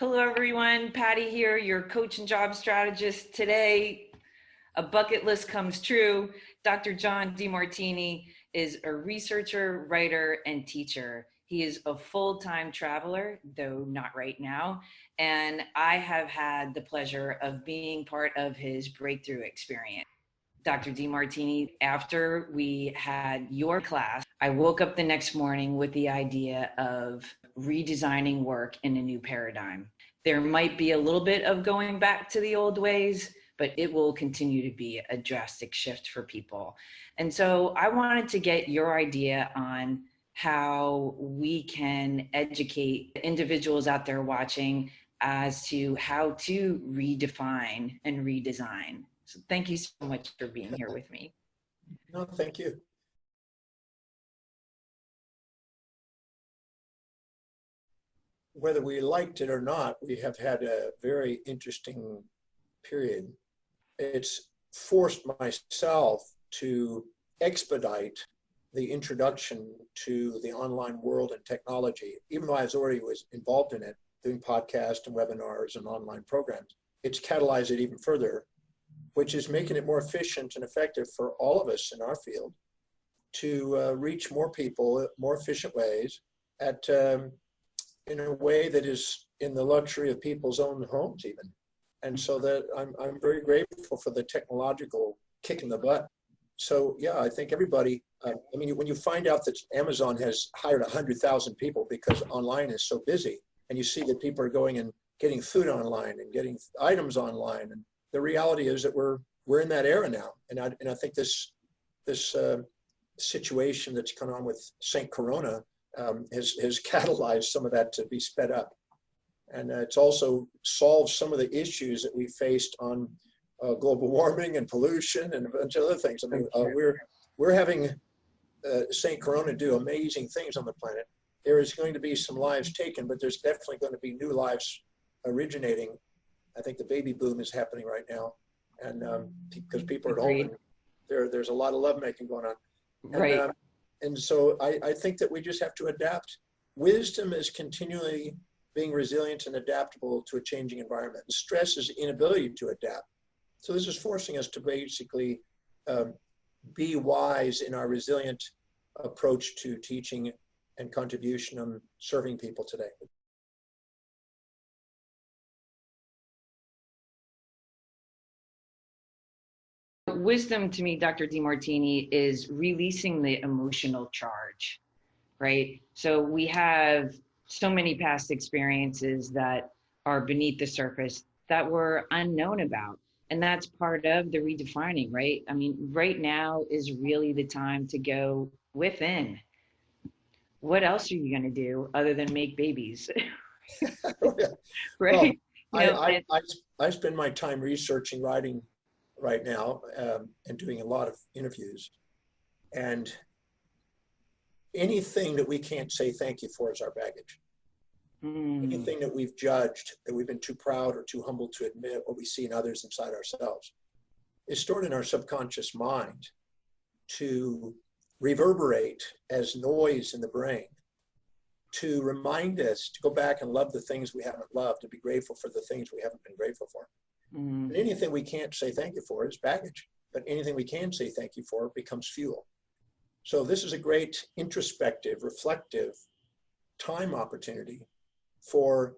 Hello, everyone. Patty here, your coach and job strategist. Today, a bucket list comes true. Dr. John Demartini is a researcher, writer, and teacher. He is a full-time traveler, though not right now. And I have had the pleasure of being part of his breakthrough experience. Dr. Demartini, after we had your class, I woke up the next morning with the idea of redesigning work in a new paradigm. There might be a little bit of going back to the old ways, but it will continue to be a drastic shift for people. And so I wanted to get your idea on how we can educate individuals out there watching as to how to redefine and redesign. So thank you so much for being here with me. No, thank you. Whether we liked it or not, we have had a very interesting period. It's forced myself to expedite the introduction to the online world and technology, even though I was involved in it, doing podcasts and webinars and online programs. It's catalyzed it even further, which is making it more efficient and effective for all of us in our field to reach more people, more efficient ways in a way that is in the luxury of people's own homes even. And so that I'm very grateful for the technological kick in the butt. So yeah, I think everybody, I mean, when you find out that Amazon has hired 100,000 people because online is so busy, and you see that people are going and getting food online and getting items online, and the reality is that we're in that era now. And I think this situation that's come on with Saint Corona has catalyzed some of that to be sped up. And it's also solved some of the issues that we faced on global warming and pollution and a bunch of other things. I mean, we're having Saint Corona do amazing things on the planet. There is going to be some lives taken, but there's definitely going to be new lives originating. I think the baby boom is happening right now, and because people are at home, and there's a lot of lovemaking going on. Right. And so I think that we just have to adapt. Wisdom is continually being resilient and adaptable to a changing environment. Stress is inability to adapt. So this is forcing us to basically be wise in our resilient approach to teaching and contribution and serving people today. Wisdom to me, Dr. Demartini, is releasing the emotional charge, right? So we have so many past experiences that are beneath the surface that we're unknown about. And that's part of the redefining, right? I mean, right now is really the time to go within. What else are you going to do other than make babies? Right? Well, I spend my time researching, writing right now, and doing a lot of interviews. And anything that we can't say thank you for is our baggage. Anything that we've judged, that we've been too proud or too humble to admit what we see in others inside ourselves, is stored in our subconscious mind to reverberate as noise in the brain, to remind us to go back and love the things we haven't loved, to be grateful for the things we haven't been grateful for. And anything we can't say thank you for is baggage, but anything we can say thank you for becomes fuel. So this is a great introspective, reflective time opportunity for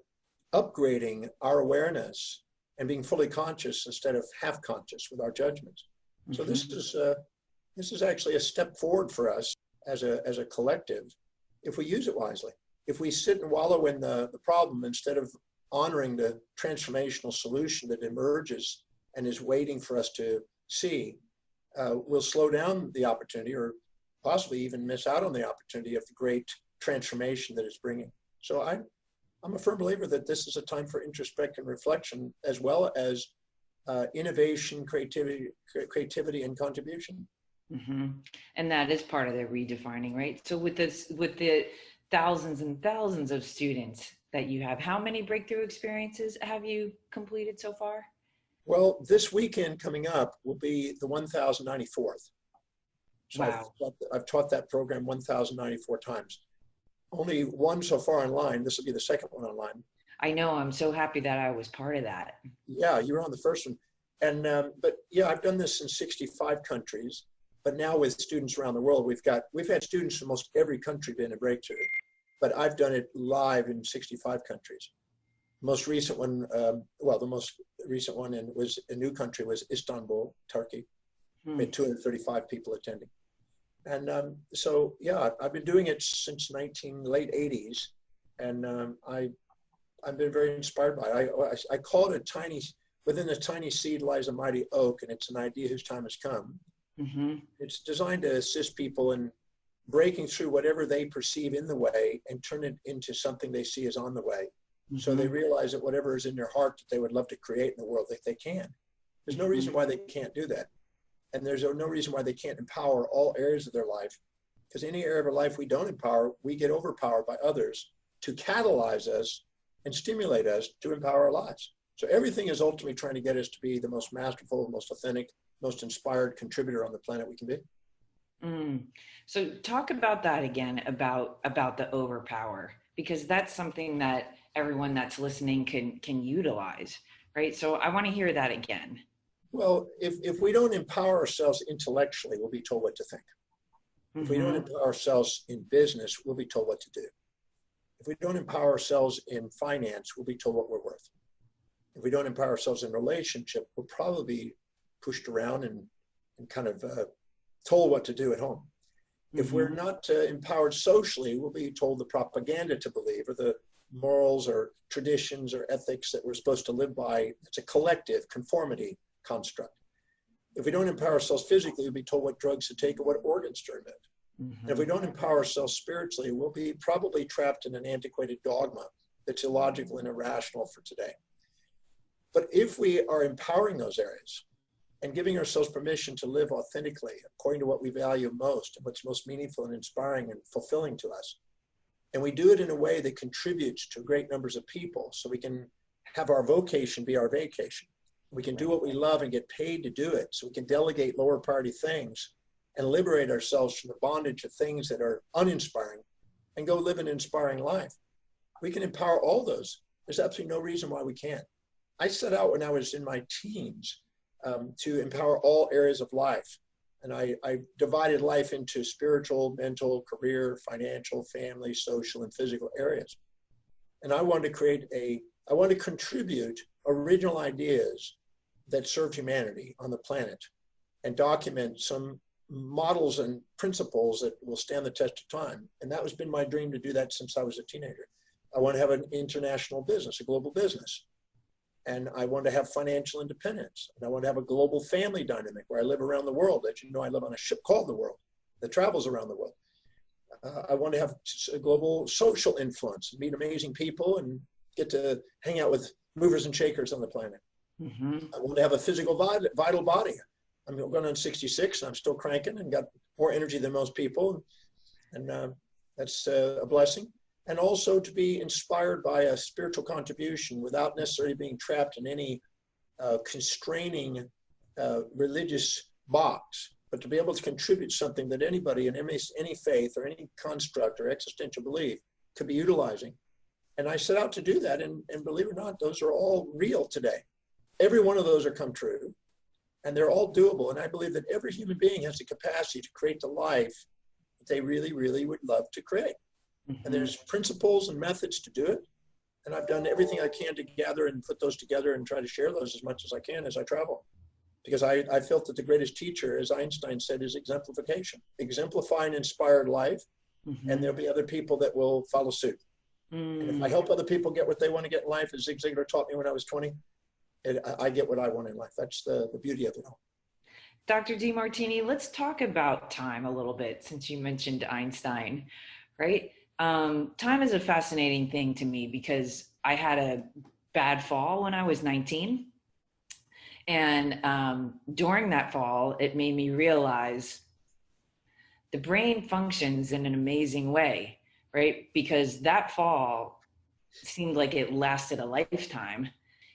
upgrading our awareness and being fully conscious instead of half conscious with our judgments. So this is actually a step forward for us as a collective if we use it wisely. If we sit and wallow in the problem instead of honoring the transformational solution that emerges and is waiting for us to see, we'll slow down the opportunity or possibly even miss out on the opportunity of the great transformation that it's bringing. So I'm a firm believer that this is a time for introspection and reflection, as well as innovation, creativity, and contribution. And that is part of the redefining, right? So with the thousands and thousands of students that you have, how many breakthrough experiences have you completed so far? Well, this weekend coming up will be the 1094th. So Wow. I've taught that program 1094 times. Only one so far online. This will be the second one online. I know. I'm so happy that I was part of that. Yeah, you were on the first one. And, but yeah, I've done this in 65 countries, but now with students around the world, we've had students from almost every country been a breakthrough, but I've done it live in 65 countries. Most recent one, the most recent one was a new country was Istanbul, Turkey. We had 235 people attending. And so, yeah, I've been doing it since late 80s. And I've been very inspired by it. I call it within the tiny seed lies a mighty oak, and it's an idea whose time has come. Mm-hmm. It's designed to assist people in breaking through whatever they perceive in the way and turn it into something they see as on the way. Mm-hmm. So they realize that whatever is in their heart that they would love to create in the world, that they can. There's no reason why they can't do that. And there's no reason why they can't empower all areas of their life. Because any area of our life we don't empower, we get overpowered by others to catalyze us and stimulate us to empower our lives. So everything is ultimately trying to get us to be the most masterful, most authentic, most inspired contributor on the planet we can be. So talk about that again, about the overpower, because that's something that everyone that's listening can utilize, right? So I want to hear that again. Well, if we don't empower ourselves intellectually, we'll be told what to think. Mm-hmm. If we don't empower ourselves in business, we'll be told what to do. If we don't empower ourselves in finance, we'll be told what we're worth. If we don't empower ourselves in relationship, we'll probably be pushed around and kind of told what to do at home. Mm-hmm. If we're not empowered socially, we'll be told the propaganda to believe, or the morals or traditions or ethics that we're supposed to live by. It's a collective conformity construct. If we don't empower ourselves physically, we'll be told what drugs to take or what organs to remit. Mm-hmm. And if we don't empower ourselves spiritually, we'll be probably trapped in an antiquated dogma that's illogical and irrational for today. But if we are empowering those areas and giving ourselves permission to live authentically according to what we value most and what's most meaningful and inspiring and fulfilling to us, and we do it in a way that contributes to great numbers of people, so we can have our vocation be our vacation. We can do what we love and get paid to do it, so we can delegate lower priority things and liberate ourselves from the bondage of things that are uninspiring and go live an inspiring life. We can empower all those. There's absolutely no reason why we can't. I set out when I was in my teens to empower all areas of life. And I divided life into spiritual, mental, career, financial, family, social, and physical areas. And I wanted to contribute original ideas that served humanity on the planet and document some models and principles that will stand the test of time. And that has been my dream to do that since I was a teenager. I want to have an international business, a global business. And I want to have financial independence. And I want to have a global family dynamic where I live around the world. As you know, I live on a ship called the world that travels around the world. I want to have a global social influence, meet amazing people, and get to hang out with movers and shakers on the planet. Mm-hmm. I want to have a physical, vital body. I'm going on 66, and I'm still cranking and got more energy than most people. And that's a blessing. And also to be inspired by a spiritual contribution without necessarily being trapped in any constraining religious box, but to be able to contribute something that anybody in any faith or any construct or existential belief could be utilizing. And I set out to do that, and believe it or not, those are all real today. Every one of those are come true, and they're all doable. And I believe that every human being has the capacity to create the life that they really, really would love to create. Mm-hmm. And there's principles and methods to do it. And I've done everything I can to gather and put those together and try to share those as much as I can as I travel. Because I felt that the greatest teacher, as Einstein said, is exemplification. Exemplify an inspired life, mm-hmm. and there'll be other people that will follow suit. Mm. And if I help other people get what they want to get in life, as Zig Ziglar taught me when I was 20, I get what I want in life. That's the beauty of it all. Dr. Demartini, let's talk about time a little bit, since you mentioned Einstein, right? Time is a fascinating thing to me because I had a bad fall when I was 19. And during that fall, it made me realize the brain functions in an amazing way, right? Because that fall seemed like it lasted a lifetime.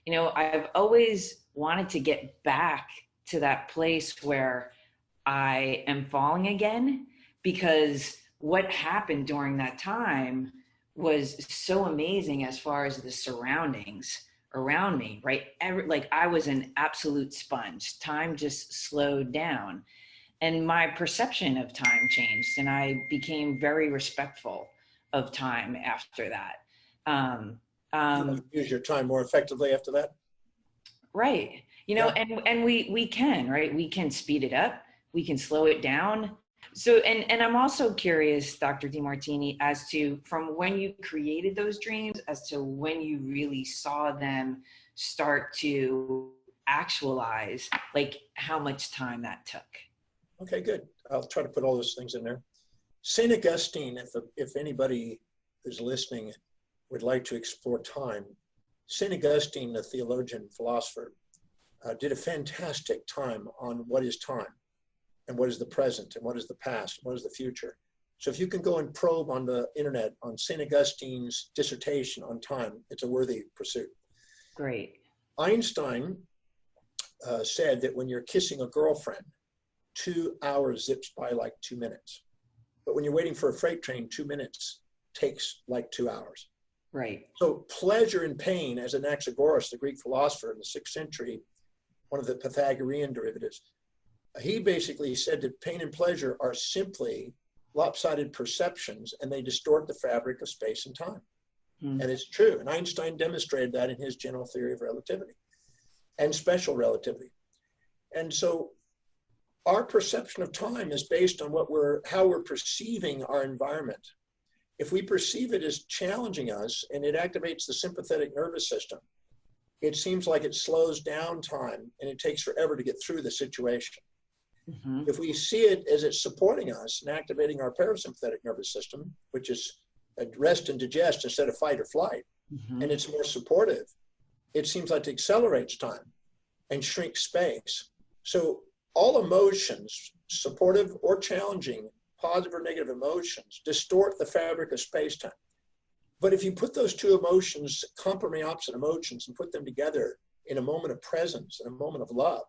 You know, I've always wanted to get back to that place where I am falling again, because what happened during that time was so amazing as far as the surroundings around me, right? Like I was an absolute sponge. Time just slowed down and my perception of time changed and I became very respectful of time after that. Um, You um, use your time more effectively after that? right. You know, Yeah. and we can, right? We can speed it up. We can slow it down. So, and I'm also curious, Dr. Demartini, as to from when you created those dreams, as to when you really saw them start to actualize, like how much time that took. Okay, good. I'll try to put all those things in there. St. Augustine, if anybody who's listening would like to explore time, St. Augustine, the theologian, philosopher, did a fantastic time on what is time and what is the present and what is the past, and what is the future. So if you can go and probe on the internet on St. Augustine's dissertation on time, it's a worthy pursuit. Great. Einstein said that when you're kissing a girlfriend, 2 hours zips by like 2 minutes. But when you're waiting for a freight train, 2 minutes takes like 2 hours. Right. So pleasure and pain, as Anaxagoras, the Greek philosopher in the 6th century, one of the Pythagorean derivatives, he basically said that pain and pleasure are simply lopsided perceptions and they distort the fabric of space and time. And it's true. And Einstein demonstrated that in his general theory of relativity and special relativity. And so our perception of time is based on how we're perceiving our environment. If we perceive it as challenging us and it activates the sympathetic nervous system, it seems like it slows down time and it takes forever to get through the situation. Mm-hmm. If we see it as it's supporting us and activating our parasympathetic nervous system, which is rest and digest instead of fight or flight, Mm-hmm. and it's more supportive, it seems like it accelerates time and shrinks space. So all emotions, supportive or challenging, positive or negative emotions, distort the fabric of space-time. But if you put those two emotions, complementary opposite emotions, and put them together in a moment of presence and a moment of love,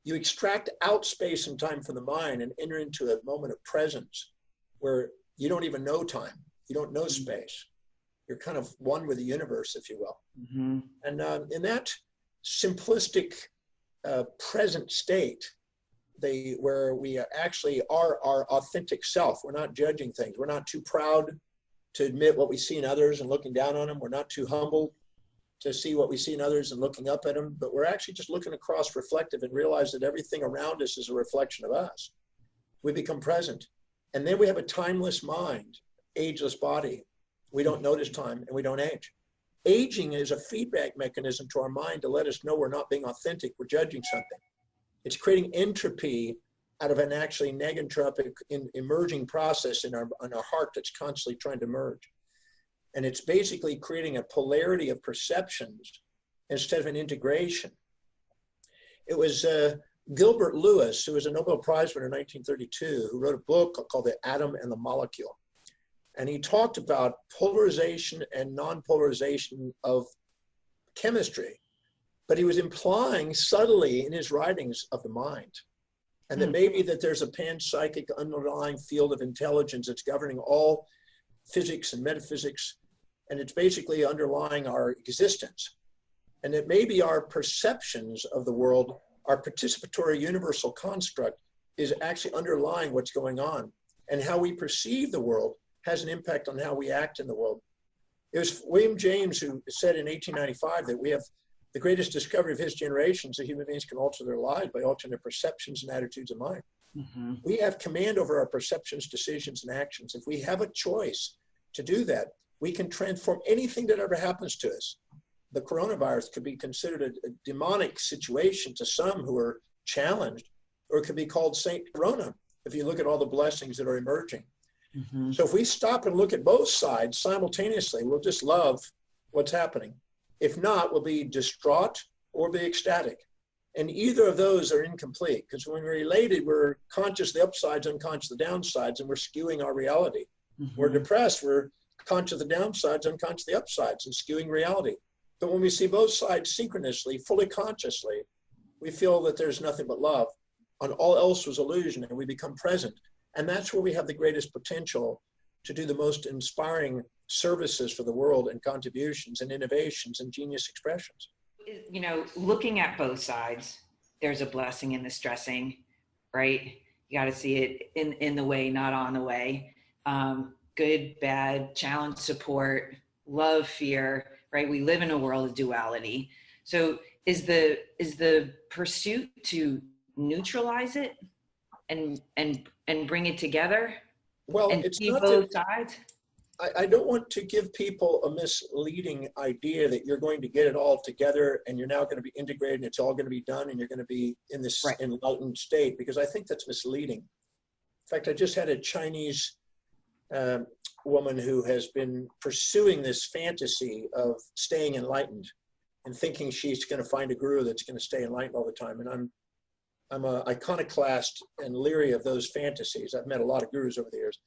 you extract out space and time from the mind and enter into a moment of presence where you don't even know time. You don't know space. You're kind of one with the universe, if you will. Mm-hmm. And in that simplistic present state, where we actually are our authentic self. We're not judging things. We're not too proud to admit what we see in others and looking down on them. We're not too humble to see what we see in others and looking up at them, but we're actually just looking across reflective and realize that everything around us is a reflection of us. We become present. And then we have a timeless mind, ageless body. We don't notice time and we don't age. Aging is a feedback mechanism to our mind to let us know we're not being authentic, we're judging something. It's creating entropy out of an actually negentropic emerging process in our heart that's constantly trying to merge. And it's basically creating a polarity of perceptions instead of an integration. It was Gilbert Lewis, who was a Nobel Prize winner in 1932, who wrote a book called The Atom and the Molecule. And he talked about polarization and non-polarization of chemistry, but he was implying subtly in his writings of the mind. And that maybe that there's a panpsychic underlying field of intelligence that's governing all physics and metaphysics, and it's basically underlying our existence. And that maybe our perceptions of the world, our participatory universal construct, is actually underlying what's going on. And how we perceive the world has an impact on how we act in the world. It was William James who said in 1895 that we have the greatest discovery of his generation is that human beings can alter their lives by altering their perceptions and attitudes of mind. Mm-hmm. We have command over our perceptions, decisions, and actions. If we have a choice to do that, we can transform anything that ever happens to us. The coronavirus could be considered a demonic situation to some who are challenged, or it could be called Saint Corona if you look at all the blessings that are emerging. Mm-hmm. So if we stop and look at both sides simultaneously, we'll just love what's happening. If not, we'll be distraught or be ecstatic. And either of those are incomplete, because when we're elated, we're conscious of the upsides, unconscious of the downsides, and we're skewing our reality. Mm-hmm. We're depressed, we're conscious of the downsides, unconscious of the upsides, and skewing reality. But when we see both sides synchronously, fully consciously, we feel that there's nothing but love, and all else was illusion, and we become present. And that's where we have the greatest potential to do the most inspiring services for the world and contributions and innovations and genius expressions. You know, looking at both sides, there's a blessing in the stressing, right? You got to see it in the way, not on the way. Good, bad, challenge, support, love, fear, right? We live in a world of duality. So is the pursuit to neutralize it and bring it together? Well, and it's see not both that sides? I don't want to give people a misleading idea that you're going to get it all together and you're now going to be integrated and it's all going to be done and you're going to be in this Right. enlightened state, because I think that's misleading. In fact, I just had a Chinese woman who has been pursuing this fantasy of staying enlightened and thinking she's going to find a guru that's going to stay enlightened all the time. And I'm an iconoclast and leery of those fantasies. I've met a lot of gurus over the years.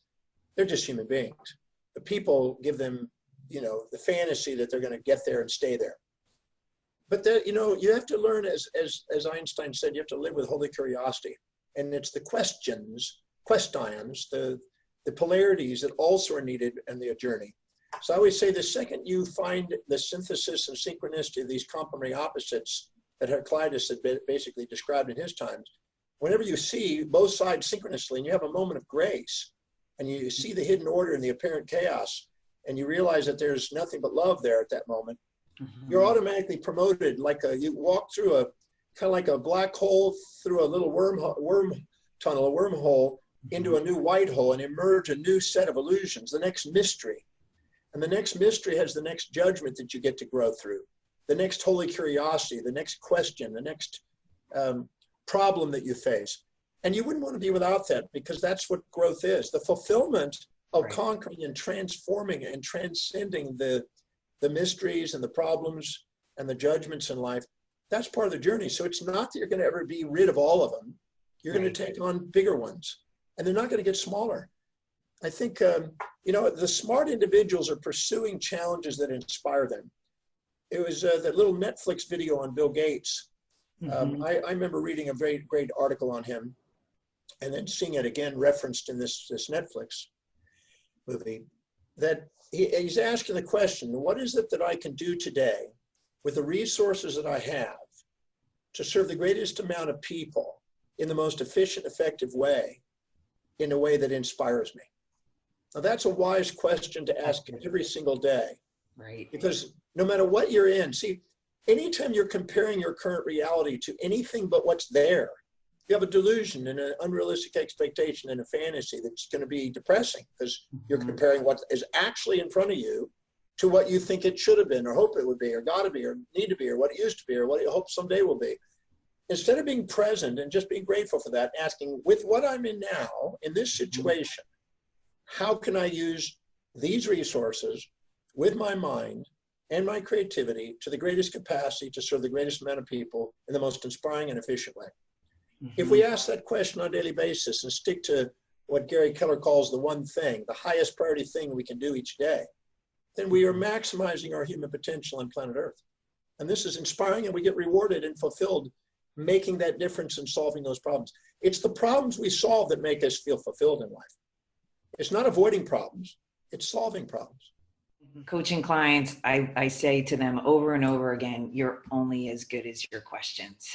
They're just human beings. The people give them, you know, the fantasy that they're going to get there and stay there. But that, you know, you have to learn, as Einstein said, you have to live with holy curiosity. And it's the questions, the polarities that also are needed in the journey. So I always say the second you find the synthesis and synchronicity of these complementary opposites that Heraclitus had basically described in his times, whenever you see both sides synchronously and you have a moment of grace and you see the hidden order and the apparent chaos and you realize that there's nothing but love there at that moment, you're automatically promoted. Like you walk through a kind of like a black hole through a little worm tunnel, a wormhole into a new white hole, and emerge a new set of illusions, the next mystery. And the next mystery has the next judgment that you get to grow through, the next holy curiosity, the next question, the next problem that you face. And you wouldn't want to be without that, because that's what growth is. The fulfillment of Right. conquering and transforming and transcending the mysteries and the problems and the judgments in life, that's part of the journey. So it's not that you're going to ever be rid of all of them. You're Right. going to take on bigger ones, and they're not going to get smaller. I think, you know, the smart individuals are pursuing challenges that inspire them. It was that little Netflix video on Bill Gates. I remember reading a very great article on him and then seeing it again referenced in this Netflix movie, that he's asking the question, what is it that I can do today with the resources that I have to serve the greatest amount of people in the most efficient, effective way, in a way that inspires me? Now, that's a wise question to ask every single day. Right. Because no matter what you're in, see, anytime you're comparing your current reality to anything but what's there, you have a delusion and an unrealistic expectation and a fantasy that's going to be depressing, because you're comparing what is actually in front of you to what you think it should have been, or hope it would be, or got to be, or need to be, or what it used to be, or what you hope someday will be. Instead of being present and just being grateful for that, asking, with what I'm in now, in this situation, how can I use these resources with my mind and my creativity to the greatest capacity to serve the greatest amount of people in the most inspiring and efficient way? If we ask that question on a daily basis and stick to what Gary Keller calls the one thing, the highest priority thing we can do each day, then we are maximizing our human potential on planet Earth. And this is inspiring, and we get rewarded and fulfilled making that difference and solving those problems. It's the problems we solve that make us feel fulfilled in life. It's not avoiding problems, it's solving problems. Coaching clients, I say to them over and over again, you're only as good as your questions,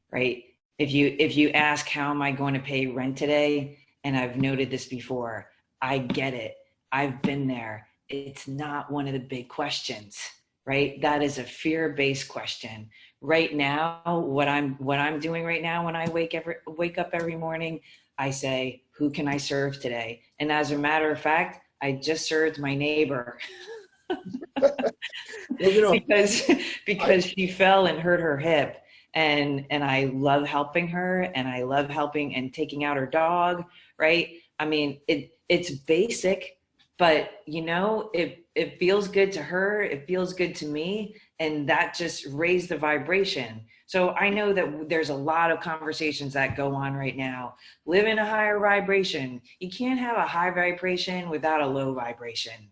right? If you ask, how am I going to pay rent today? And I've noted this before, I get it. I've been there. It's not one of the big questions, right? That is a fear-based question. Right now, what I'm doing right now when I wake up every morning, I say, who can I serve today? And as a matter of fact, I just served my neighbor Well, you know, because she fell and hurt her hip. And I love helping her, and I love helping and taking out her dog, right? I mean, it's basic, but you know, it feels good to her, it feels good to me, and that just raised the vibration. So I know that there's a lot of conversations that go on right now. Live in a higher vibration. You can't have a high vibration without a low vibration.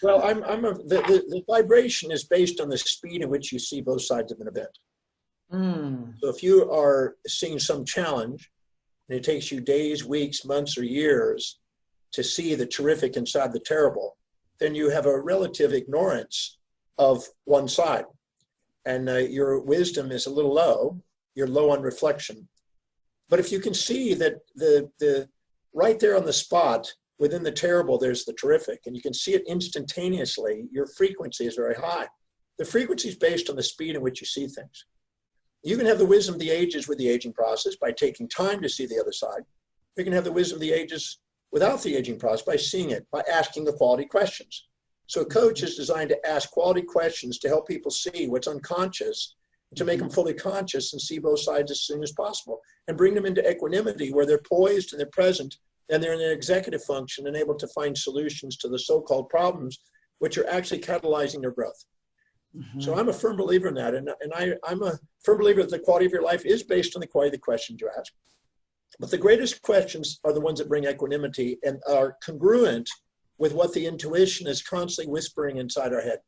well, the vibration is based on the speed in which you see both sides of an event. So if you are seeing some challenge, and it takes you days, weeks, months, or years to see the terrific inside the terrible, then you have a relative ignorance of one side. And your wisdom is a little low. You're low on reflection. But if you can see that the right there on the spot, within the terrible, there's the terrific, and you can see it instantaneously, your frequency is very high. The frequency is based on the speed in which you see things. You can have the wisdom of the ages with the aging process by taking time to see the other side. You can have the wisdom of the ages without the aging process by seeing it, by asking the quality questions. So a coach is designed to ask quality questions to help people see what's unconscious, to make them fully conscious and see both sides as soon as possible, and bring them into equanimity where they're poised and they're present and they're in an executive function and able to find solutions to the so-called problems, which are actually catalyzing their growth. So I'm a firm believer in that. And I'm a firm believer that the quality of your life is based on the quality of the questions you ask. But the greatest questions are the ones that bring equanimity and are congruent with what the intuition is constantly whispering inside our head.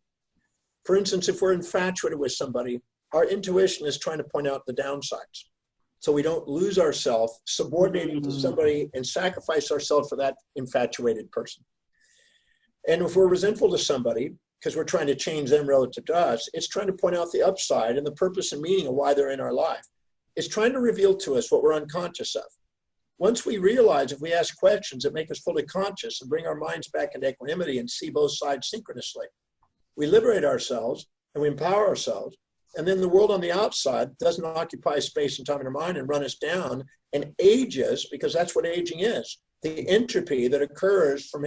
For instance, if we're infatuated with somebody, our intuition is trying to point out the downsides. So we don't lose ourselves subordinating to somebody and sacrifice ourselves for that infatuated person. And if we're resentful to somebody, because we're trying to change them relative to us, it's trying to point out the upside and the purpose and meaning of why they're in our life. It's trying to reveal to us what we're unconscious of. Once we realize, if we ask questions that make us fully conscious and bring our minds back into equanimity and see both sides synchronously, we liberate ourselves and we empower ourselves. And then the world on the outside doesn't occupy space and time in our mind and run us down and age us, because that's what aging is. The entropy that occurs from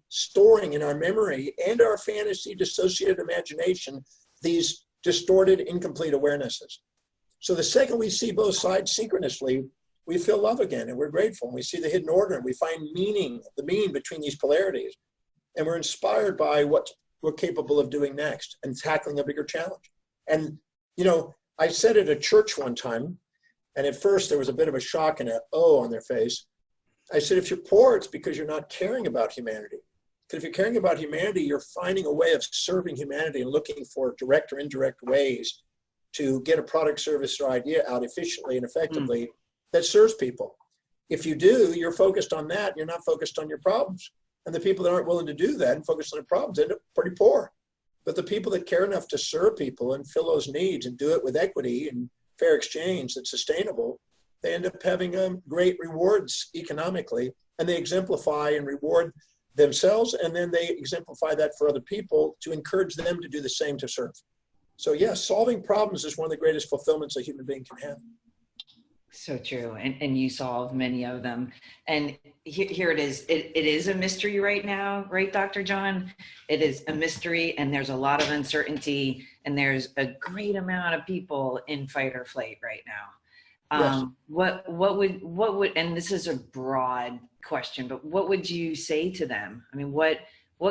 storing in our memory and our fantasy dissociated imagination, these distorted, incomplete awarenesses. So the second we see both sides synchronously, we feel love again and we're grateful. And we see the hidden order and we find meaning, the meaning between these polarities. And we're inspired by what we're capable of doing next and tackling a bigger challenge. And, you know, I said at a church one time, and at first there was a bit of a shock and an oh on their face. I said, if you're poor, it's because you're not caring about humanity. Because if you're caring about humanity, you're finding a way of serving humanity and looking for direct or indirect ways to get a product, service, or idea out efficiently and effectively that serves people. If you do, you're focused on that. You're not focused on your problems. And the people that aren't willing to do that and focus on their problems end up pretty poor. But the people that care enough to serve people and fill those needs and do it with equity and fair exchange that's sustainable, they end up having great rewards economically, and they exemplify and reward themselves, and then they exemplify that for other people to encourage them to do the same to serve. So yes, solving problems is one of the greatest fulfillments a human being can have. So true. And you solve many of them. And here it is. It is a mystery right now, right, Dr. John? It is a mystery, and there's a lot of uncertainty, and there's a great amount of people in fight or flight right now. Yes. What would, and this is a broad question, but what would you say to them? I mean, what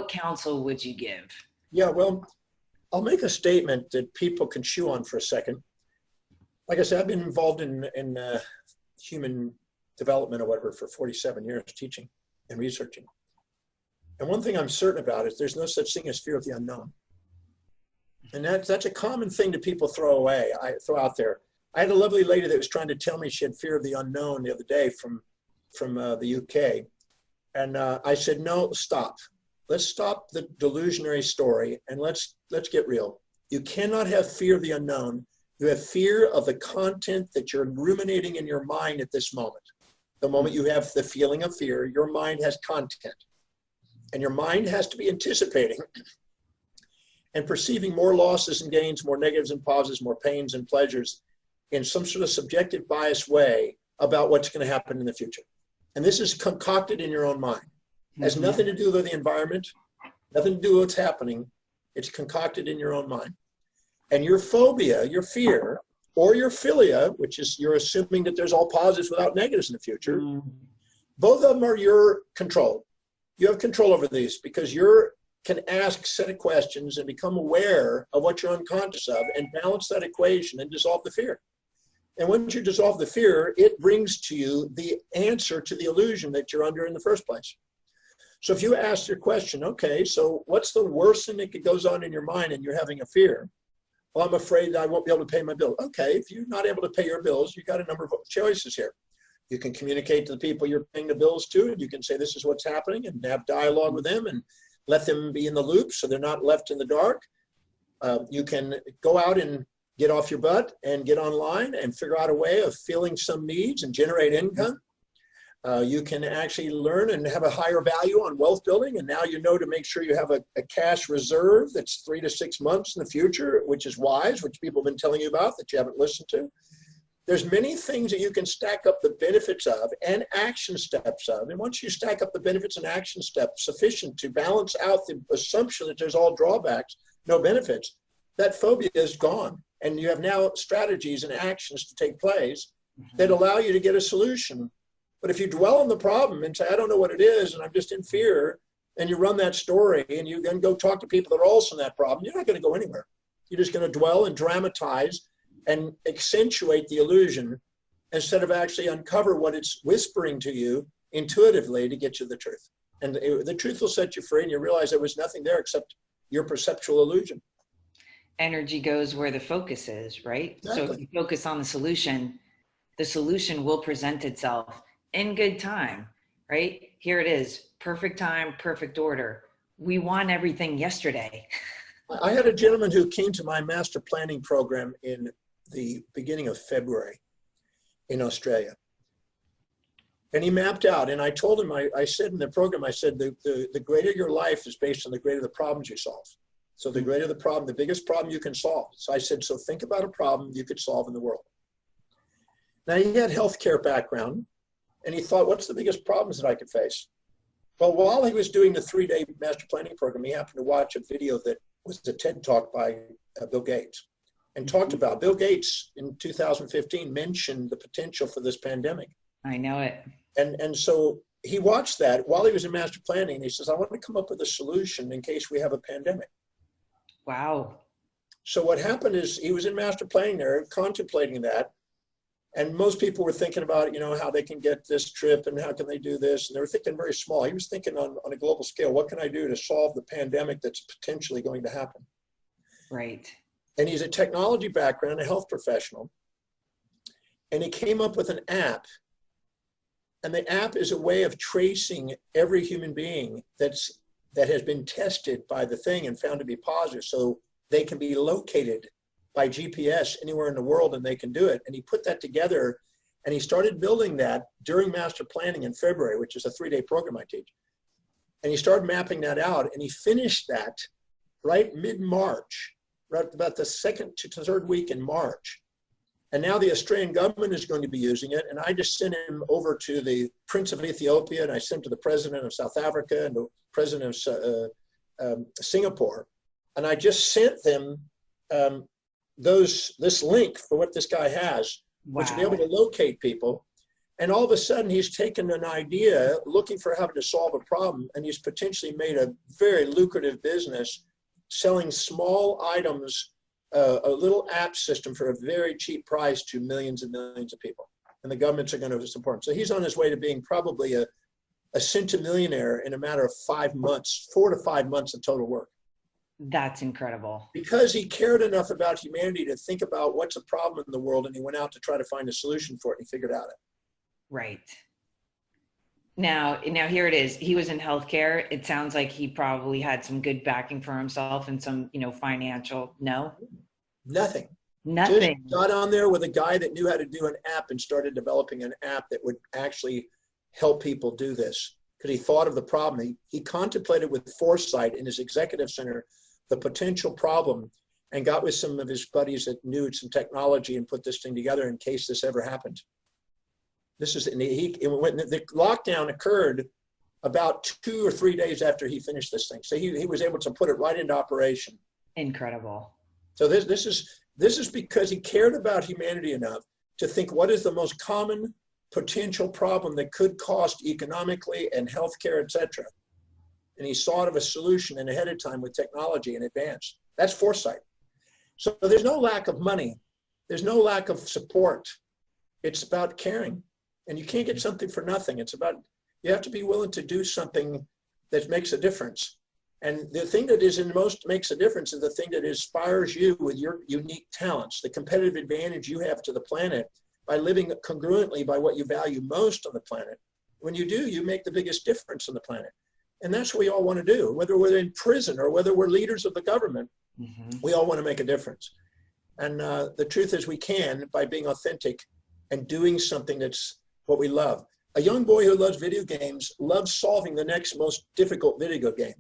counsel would you give? Yeah, well, I'll make a statement that people can chew on for a second. Like I said, I've been involved in human development or whatever for 47 years, teaching and researching. And one thing I'm certain about is there's no such thing as fear of the unknown. And that's a common thing that people throw out there. I had a lovely lady that was trying to tell me she had fear of the unknown the other day from the UK. And I said, no, stop. Let's stop the delusionary story and let's get real. You cannot have fear of the unknown. You have fear of the content that you're ruminating in your mind at this moment. The moment you have the feeling of fear, your mind has content. And your mind has to be anticipating and perceiving more losses and gains, more negatives and positives, more pains and pleasures in some sort of subjective biased way about what's going to happen in the future. And this is concocted in your own mind. It has nothing to do with the environment, nothing to do with what's happening. It's concocted in your own mind. And your phobia, your fear, or your philia, which is you're assuming that there's all positives without negatives in the future, both of them are your control. You have control over these because you can ask a set of questions and become aware of what you're unconscious of and balance that equation and dissolve the fear. And once you dissolve the fear, it brings to you the answer to the illusion that you're under in the first place. So if you ask your question, okay, so what's the worst thing that goes on in your mind and you're having a fear? Well, I'm afraid I won't be able to pay my bill. Okay, if you're not able to pay your bills, you've got a number of choices here. You can communicate to the people you're paying the bills to, and you can say this is what's happening and have dialogue with them and let them be in the loop so they're not left in the dark. You can go out and get off your butt and get online and figure out a way of filling some needs and generate income. You can actually learn and have a higher value on wealth building. And now you know to make sure you have a cash reserve that's 3 to 6 months in the future, which is wise, which people have been telling you about that you haven't listened to. There's many things that you can stack up the benefits of and action steps of. And once you stack up the benefits and action steps sufficient to balance out the assumption that there's all drawbacks, no benefits, that phobia is gone. And you have now strategies and actions to take place that allow you to get a solution. But if you dwell on the problem and say, I don't know what it is, and I'm just in fear, and you run that story and you then go talk to people that are also in that problem, you're not going to go anywhere. You're just going to dwell and dramatize and accentuate the illusion instead of actually uncover what it's whispering to you intuitively to get you the truth. And the truth will set you free, and you realize there was nothing there except your perceptual illusion. Energy goes where the focus is, right? Exactly. So if you focus on the solution will present itself in good time, right? Here it is, perfect time, perfect order. We want everything yesterday. I had a gentleman who came to my master planning program in the beginning of February in Australia. And he mapped out, and I told him, I said in the program, I said, the greater your life is based on the greater the problems you solve. So the greater the problem, the biggest problem you can solve. So I said, so think about a problem you could solve in the world. Now he had healthcare background, and he thought, what's the biggest problems that I could face? Well, while he was doing the 3-day master planning program, he happened to watch a video that was a TED Talk by Bill Gates, and talked about, Bill Gates in 2015 mentioned the potential for this pandemic. I know it. And so he watched that while he was in master planning, and he says, I want to come up with a solution in case we have a pandemic. Wow. So what happened is he was in master planning there, contemplating that. And most people were thinking about, how they can get this trip and how can they do this. And they were thinking very small. He was thinking on a global scale, what can I do to solve the pandemic that's potentially going to happen? Right. And he's a technology background, a health professional. And he came up with an app. And the app is a way of tracing every human being that has been tested by the thing and found to be positive. So they can be located by GPS anywhere in the world, and they can do it. And he put that together, and he started building that during master planning in February, which is a 3-day program I teach. And he started mapping that out, and he finished that right mid-March, right about the 2nd to 3rd week in March. And now the Australian government is going to be using it. And I just sent him over to the Prince of Ethiopia, and I sent him to the President of South Africa and the President of Singapore. And I just sent them this link for what this guy has, which will be able to locate people. And all of a sudden he's taken an idea looking for how to solve a problem, and he's potentially made a very lucrative business selling small items, a little app system for a very cheap price to millions and millions of people. And the governments are going to support him. So he's on his way to being probably a centimillionaire in a matter of 5 months, 4 to 5 months of total work. That's incredible. Because he cared enough about humanity to think about what's a problem in the world, and he went out to try to find a solution for it, and he figured out it. Right. Now here it is. He was in healthcare. It sounds like he probably had some good backing for himself and some, financial, no? Nothing. Nothing. Just got on there with a guy that knew how to do an app and started developing an app that would actually help people do this. Because he thought of the problem. He contemplated with foresight in his executive center the potential problem, and got with some of his buddies that knew some technology and put this thing together in case this ever happened. When the lockdown occurred about 2 or 3 days after he finished this thing. So he was able to put it right into operation. Incredible. So this is because he cared about humanity enough to think, what is the most common potential problem that could cost economically and healthcare, et cetera. And he thought of a solution and ahead of time with technology in advance. That's foresight. So there's no lack of money. There's no lack of support. It's about caring. And you can't get something for nothing. It's about, you have to be willing to do something that makes a difference. And the thing that is in most makes a difference is the thing that inspires you with your unique talents, the competitive advantage you have to the planet by living congruently by what you value most on the planet. When you do, you make the biggest difference on the planet. And that's what we all want to do, whether we're in prison or whether we're leaders of the government. We all want to make a difference. And the truth is we can by being authentic and doing something that's what we love. A young boy who loves video games loves solving the next most difficult video game.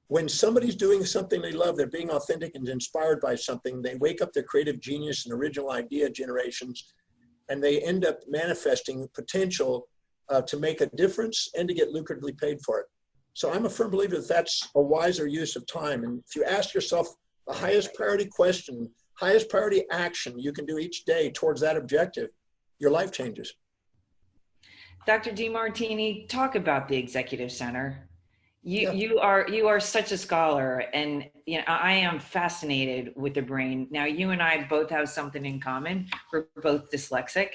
When somebody's doing something they love, they're being authentic and inspired by something, they wake up their creative genius and original idea generations, and they end up manifesting potential to make a difference and to get lucratively paid for it. So I'm a firm believer that that's a wiser use of time. And if you ask yourself the highest priority question, highest priority action you can do each day towards that objective, your life changes. Dr. Demartini, talk about the Executive Center. You are such a scholar, and I am fascinated with the brain. Now, you and I both have something in common. We're both dyslexic.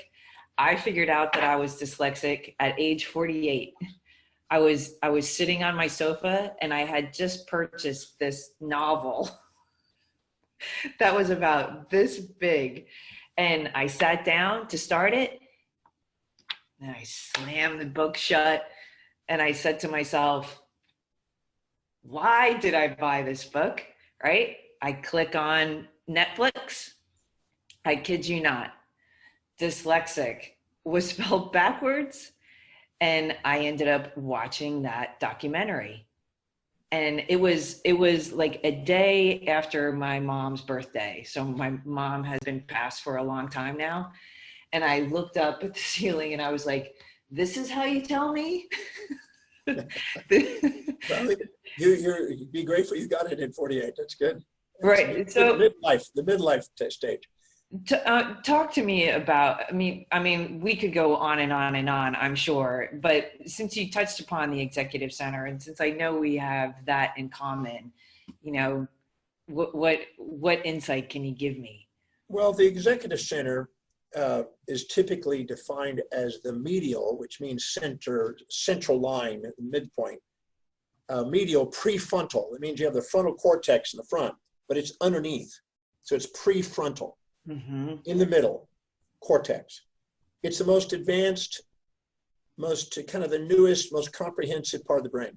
I figured out that I was dyslexic at age 48. I was sitting on my sofa and I had just purchased this novel that was about this big, and I sat down to start it and I slammed the book shut and I said to myself, why did I buy this book? Right? I click on Netflix. I kid you not, dyslexic was spelled backwards. And I ended up watching that documentary. And it was like a day after my mom's birthday. So my mom has been passed for a long time now. And I looked up at the ceiling and I was like, this is how you tell me? Well, you'd be grateful you got it at 48. That's good. Right. It's So the midlife stage. Talk to me about, I mean, we could go on and on and on, I'm sure, but since you touched upon the Executive Center, and since I know we have that in common, what insight can you give me? Well, the Executive Center is typically defined as the medial, which means central line, midpoint. Medial prefrontal, it means you have the frontal cortex in the front, but it's underneath. So it's prefrontal. In the middle, cortex. It's the most advanced, most kind of the newest, most comprehensive part of the brain.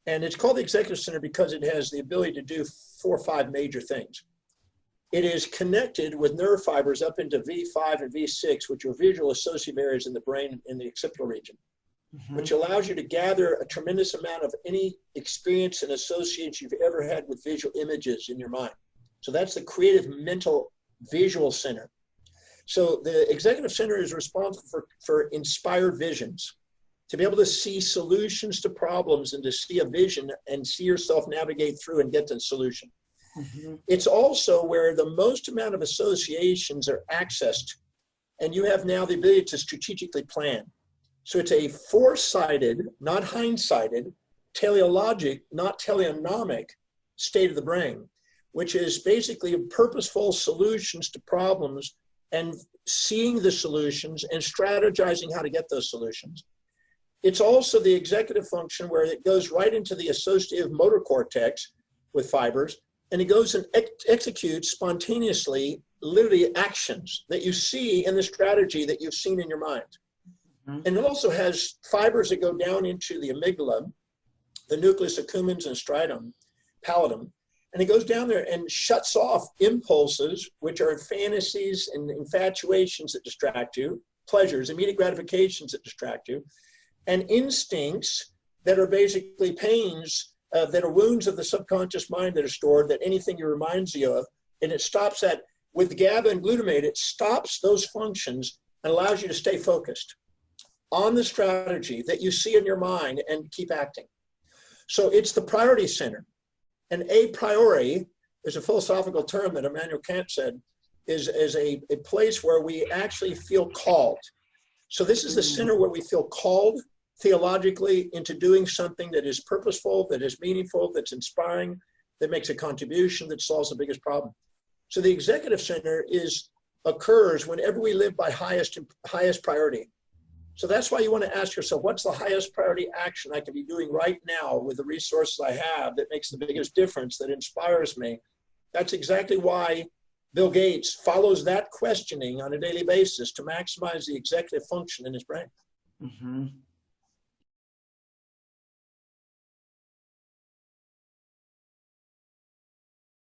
And it's called the Executive Center because it has the ability to do 4 or 5 major things. It is connected with nerve fibers up into V5 and V6, which are visual associative areas in the brain in the occipital region, which allows you to gather a tremendous amount of any experience and associations you've ever had with visual images in your mind. So that's the creative mental visual center. So the Executive Center is responsible for inspired visions, to be able to see solutions to problems and to see a vision and see yourself navigate through and get to the solution. It's also where the most amount of associations are accessed, and you have now the ability to strategically plan. So it's a foresighted, not hindsighted, teleologic, not teleonomic state of the brain, which is basically purposeful solutions to problems and seeing the solutions and strategizing how to get those solutions. It's also the executive function where it goes right into the associative motor cortex with fibers, and it goes and executes spontaneously, literally actions that you see in the strategy that you've seen in your mind. And it also has fibers that go down into the amygdala, the nucleus accumbens and striatum, pallidum, and it goes down there and shuts off impulses, which are fantasies and infatuations that distract you, pleasures, immediate gratifications that distract you, and instincts that are basically pains, that are wounds of the subconscious mind that are stored, that anything it reminds you of, and it stops that. With GABA and glutamate, it stops those functions and allows you to stay focused on the strategy that you see in your mind and keep acting. So it's the priority center. And a priori is a philosophical term that Immanuel Kant said is a place where we actually feel called. So this is the center where we feel called theologically into doing something that is purposeful, that is meaningful, that's inspiring, that makes a contribution, that solves the biggest problem. So the Executive Center occurs whenever we live by highest priority. So that's why you want to ask yourself, what's the highest priority action I can be doing right now with the resources I have that makes the biggest difference, that inspires me? That's exactly why Bill Gates follows that questioning on a daily basis to maximize the executive function in his brain.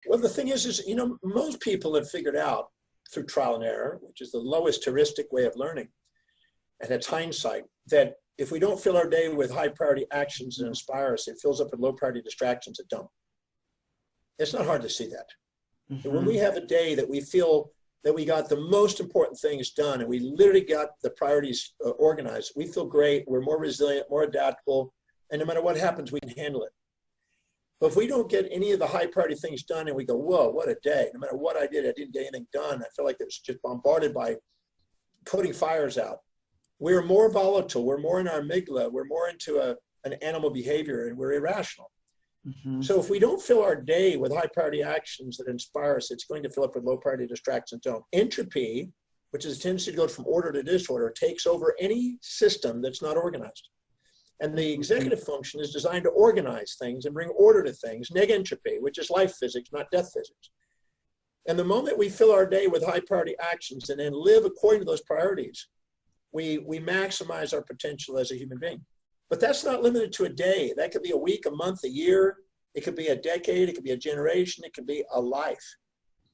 Well, the thing is, most people have figured out through trial and error, which is the lowest heuristic way of learning, and it's hindsight, that if we don't fill our day with high priority actions that inspire us, it fills up with low priority distractions that don't. It's not hard to see that. When we have a day that we feel that we got the most important things done and we literally got the priorities organized, we feel great, we're more resilient, more adaptable, and no matter what happens, we can handle it. But if we don't get any of the high priority things done and we go, whoa, what a day. No matter what I did, I didn't get anything done. I feel like it's just bombarded by putting fires out. We're more volatile. We're more in our amygdala. We're more into an animal behavior, and we're irrational. So if we don't fill our day with high priority actions that inspire us, it's going to fill up with low priority distractions. Don't. Entropy, which is a tendency to go from order to disorder, takes over any system that's not organized. And the executive function is designed to organize things and bring order to things, negentropy, which is life physics, not death physics. And the moment we fill our day with high priority actions and then live according to those priorities, we maximize our potential as a human being. But that's not limited to a day. That could be a week, a month, a year. It could be a decade. It could be a generation. It could be a life.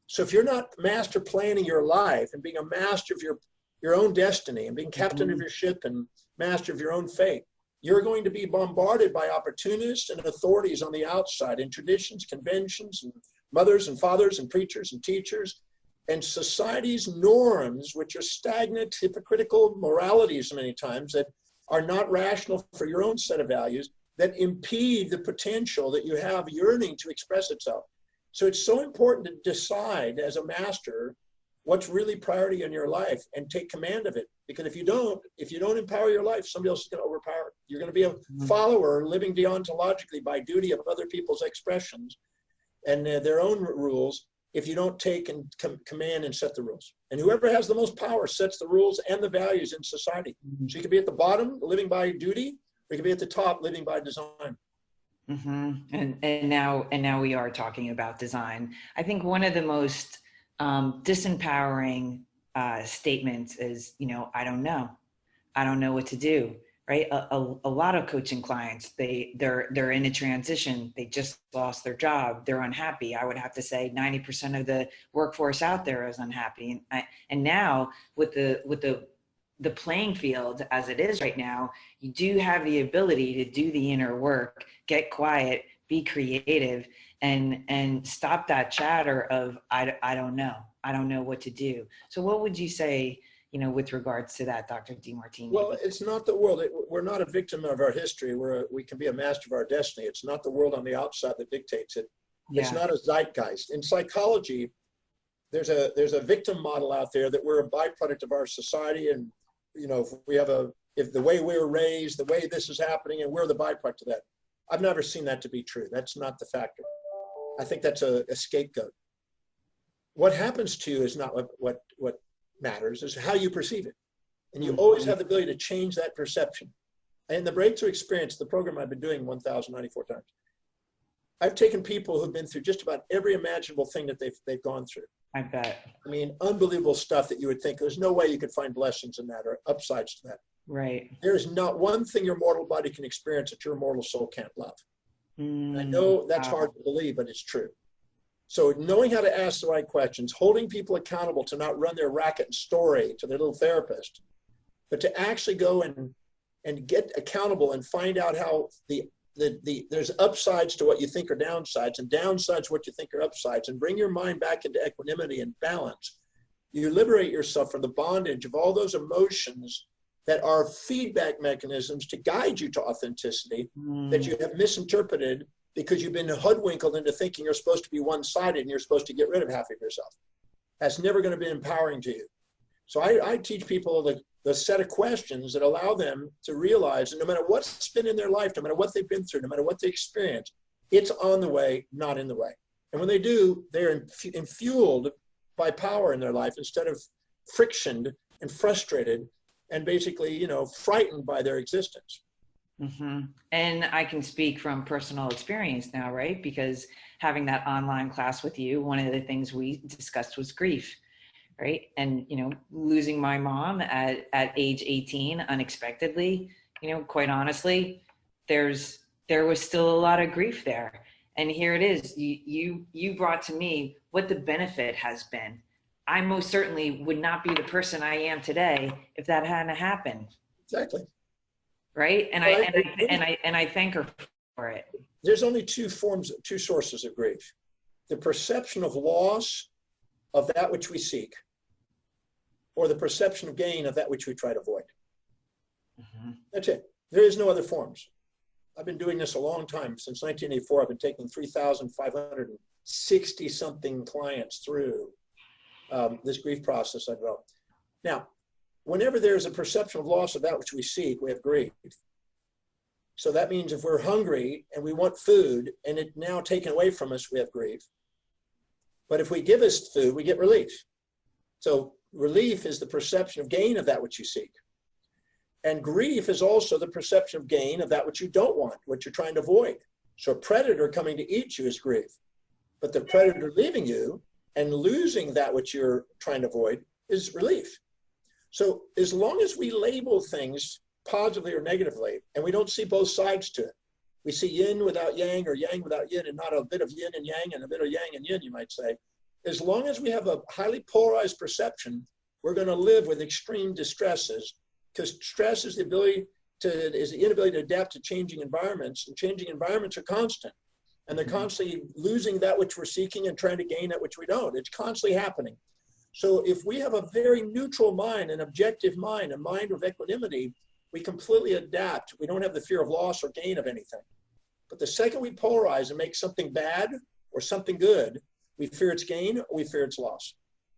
So if you're not master planning your life and being a master of your own destiny and being captain of your ship and master of your own fate, you're going to be bombarded by opportunists and authorities on the outside, and traditions, conventions, and mothers and fathers and preachers and teachers, and society's norms, which are stagnant, hypocritical moralities many times that are not rational for your own set of values, that impede the potential that you have yearning to express itself. So it's so important to decide as a master what's really priority in your life and take command of it. Because if you don't empower your life, somebody else is going to overpower it. You're going to be a follower living deontologically by duty of other people's expressions and their own rules if you don't take and command and set the rules. And whoever has the most power sets the rules and the values in society. So you can be at the bottom living by duty, or you can be at the top living by design. And now we are talking about design. I think one of the most disempowering statements is, I don't know what to do, right? A lot of coaching clients, they're in a transition. They just lost their job. They're unhappy. I would have to say 90% of the workforce out there is unhappy. And now with the playing field as it is right now, you do have the ability to do the inner work, get quiet, be creative, and stop that chatter of, I don't know what to do. So what would you say, with regards to that, Dr. Demartini? Well, it's not the world. We're not a victim of our history. We can be a master of our destiny. It's not the world on the outside that dictates it. Yeah. It's not a zeitgeist. In psychology, there's a victim model out there that we're a byproduct of our society, and if the way we were raised, the way this is happening, and we're the byproduct of that. I've never seen that to be true. That's not the factor. I think that's a scapegoat. What happens to you is not what matters, is how you perceive it. And you always have the ability to change that perception. And the breakthrough experience, the program I've been doing 1,094 times, I've taken people who've been through just about every imaginable thing that they've gone through. I bet. I mean, unbelievable stuff that you would think there's no way you could find blessings in that or upsides to that. Right. There's not one thing your mortal body can experience that your mortal soul can't love. I know that's hard to believe, but it's true. So knowing how to ask the right questions, holding people accountable to not run their racket and story to their little therapist, but to actually go and get accountable and find out how there's upsides to what you think are downsides and downsides to what you think are upsides, and bring your mind back into equanimity and balance. You liberate yourself from the bondage of all those emotions that are feedback mechanisms to guide you to authenticity that you have misinterpreted because you've been hoodwinkled into thinking you're supposed to be one-sided and you're supposed to get rid of half of yourself. That's never going to be empowering to you. So I teach people the set of questions that allow them to realize that no matter what's been in their life, no matter what they've been through, no matter what they experience, it's on the way, not in the way. And when they do, they're infueled by power in their life instead of frictioned and frustrated and basically, frightened by their existence. And I can speak from personal experience now, right? Because having that online class with you, one of the things we discussed was grief, right? And, losing my mom at age 18 unexpectedly, quite honestly, there was still a lot of grief there. And here it is. You brought to me what the benefit has been. I most certainly would not be the person I am today if that hadn't happened. Exactly. Right. And Right. I thank her for it. There's only two sources of grief: the perception of loss of that which we seek, or the perception of gain of that which we try to avoid. Mm-hmm. That's it. There is no other forms. I've been doing this a long time. Since 1984, I've been taking 3,560 something clients through this grief process I developed. Now, whenever there's a perception of loss of that which we seek, we have grief. So that means if we're hungry and we want food and it's now taken away from us, we have grief. But if we give us food, we get relief. So relief is the perception of gain of that which you seek. And grief is also the perception of gain of that which you don't want, what you're trying to avoid. So a predator coming to eat you is grief. But the predator leaving you and losing that which you're trying to avoid is relief. So as long as we label things positively or negatively, and we don't see both sides to it, we see yin without yang, or yang without yin, and not a bit of yin and yang and a bit of yang and yin, you might say. As long as we have a highly polarized perception, we're going to live with extreme distresses, because stress is the inability to adapt to changing environments, and changing environments are constant, and they're constantly losing that which we're seeking and trying to gain that which we don't. It's constantly happening. So if we have a very neutral mind, an objective mind, a mind of equanimity, we completely adapt. We don't have the fear of loss or gain of anything. But the second we polarize and make something bad or something good, we fear its gain or we fear its loss.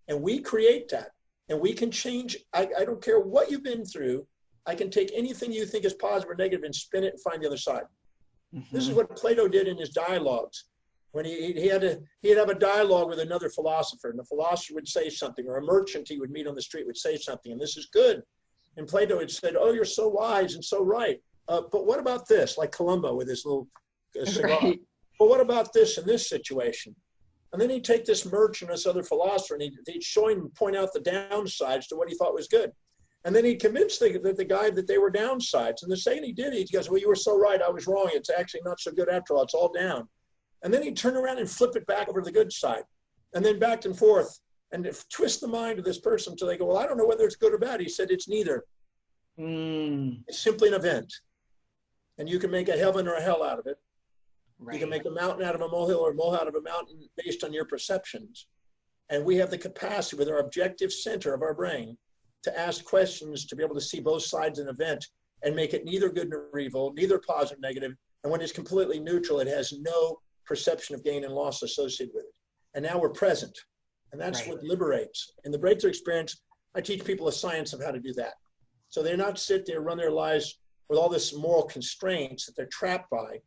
And we create that. And we can change. I don't care what you've been through. I can take anything you think is positive or negative and spin it and find the other side. Mm-hmm. This is what Plato did in his dialogues. When he'd have a dialogue with another philosopher, and the philosopher would say something, or a merchant he would meet on the street would say something, and this is good. And Plato had said, "Oh, you're so wise and so right. But what about this?" Like Columbo with his little cigar. Right. But what about this in this situation? And then he'd take this merchant, this other philosopher, and he'd show him and point out the downsides to what he thought was good. And then he'd convince the guy that they were downsides. And the second he did, he goes, "Well, you were so right. I was wrong. It's actually not so good after all. It's all down." And then he'd turn around and flip it back over to the good side, and then back and forth, and twist the mind of this person until they go, "Well, I don't know whether it's good or bad." He said, "It's neither. It's simply an event. And you can make a heaven or a hell out of it. Right. You can make a mountain out of a molehill or a molehill out of a mountain based on your perceptions. And we have the capacity with our objective center of our brain to ask questions, to be able to see both sides of an event and make it neither good nor evil, neither positive nor negative. And when it's completely neutral, it has no perception of gain and loss associated with it. And now we're present. And that's right. What liberates. In the breakthrough experience, I teach people a science of how to do that. So they're not sit there, run their lives with all this moral constraints that they're trapped by,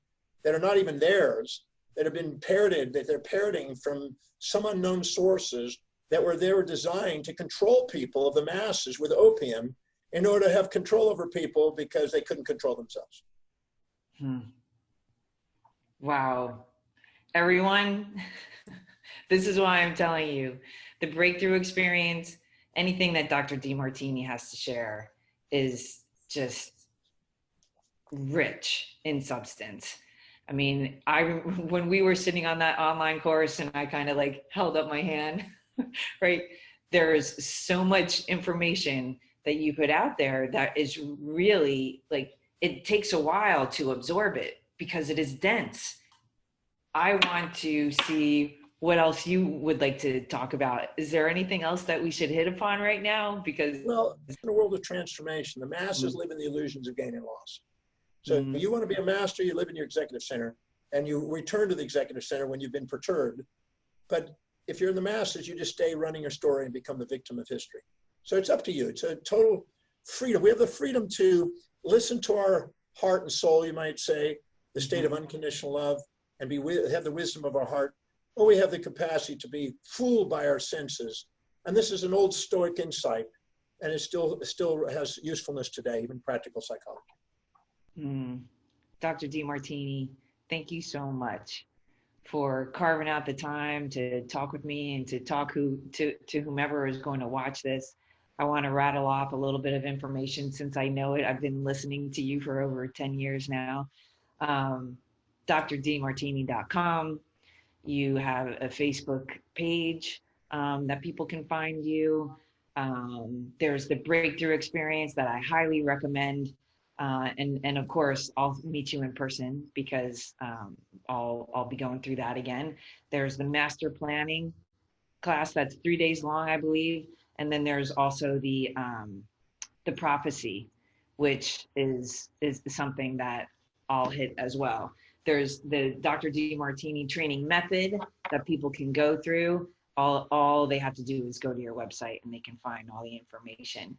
that are not even theirs, that have been parroted, that they're parroting from some unknown sources that were designed to control people of the masses with opium in order to have control over people because they couldn't control themselves. Wow. Everyone, this is why I'm telling you, the breakthrough experience, anything that Dr. Demartini has to share is just rich in substance. I mean, when we were sitting on that online course and I kind of like held up my hand, right? There's so much information that you put out there that is really like, it takes a while to absorb it because it is dense. I want to see what else you would like to talk about. Is there anything else that we should hit upon right now? Because well, in a world of transformation, the masses live in the illusions of gain and loss. So you want to be a master, you live in your executive center, and you return to the executive center when you've been perturbed. But if you're in the masses, you just stay running your story and become the victim of history. So it's up to you. It's a total freedom. We have the freedom to listen to our heart and soul, you might say, the state of unconditional love, and have the wisdom of our heart. Or we have the capacity to be fooled by our senses. And this is an old Stoic insight, and it still has usefulness today, even practical psychology. Dr. Demartini, thank you so much for carving out the time to talk with me and to talk to whomever is going to watch this. I want to rattle off a little bit of information since I know it. I've been listening to you for over 10 years now. drdemartini.com. You have a Facebook page that people can find you. There's the breakthrough experience that I highly recommend. And of course, I'll meet you in person because I'll be going through that again. There's the master planning class that's 3 days long, I believe. And then there's also the prophecy, which is something that I'll hit as well. There's the Dr. Demartini training method that people can go through. All they have to do is go to your website and they can find all the information.